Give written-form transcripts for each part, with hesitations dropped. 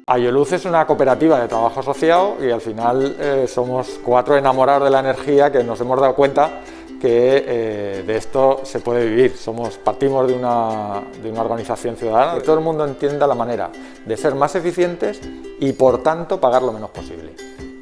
Aioluz es una cooperativa de trabajo asociado y al final somos 4 enamorados de la energía que nos hemos dado cuenta que de esto se puede vivir. Partimos de una organización ciudadana, que todo el mundo entienda la manera de ser más eficientes y por tanto pagar lo menos posible.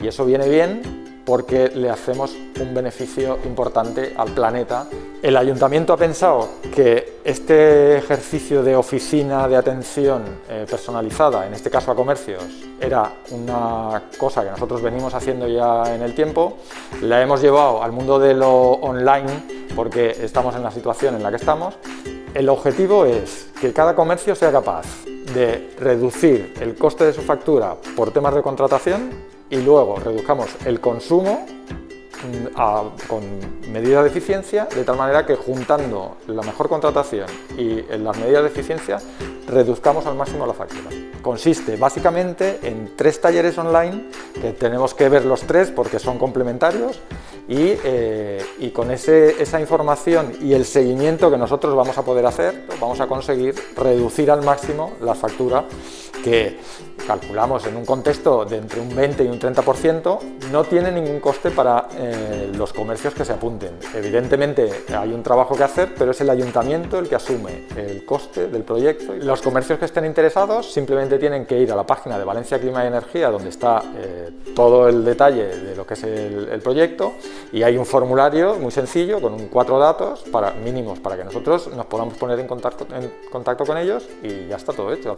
Y eso viene bien porque le hacemos un beneficio importante al planeta. El ayuntamiento ha pensado que este ejercicio de oficina de atención personalizada, en este caso a comercios, era una cosa que nosotros venimos haciendo ya en el tiempo. La hemos llevado al mundo de lo online porque estamos en la situación en la que estamos. El objetivo es que cada comercio sea capaz de reducir el coste de su factura por temas de contratación y luego reduzcamos el consumo con medidas de eficiencia, de tal manera que juntando la mejor contratación y las medidas de eficiencia reduzcamos al máximo la factura. Consiste básicamente en 3 talleres online que tenemos que ver los 3 porque son complementarios y con esa información y el seguimiento que nosotros vamos a poder hacer, vamos a conseguir reducir al máximo la factura que calculamos en un contexto de entre un 20 y un 30%, no tiene ningún coste para los comercios que se apunten. Evidentemente hay un trabajo que hacer, pero es el ayuntamiento el que asume el coste del proyecto. Los comercios que estén interesados simplemente tienen que ir a la página de Valencia Clima y Energía, donde está todo el detalle de lo que es el proyecto, y hay un formulario muy sencillo con 4 datos mínimos para que nosotros nos podamos poner en contacto con ellos y ya está todo hecho.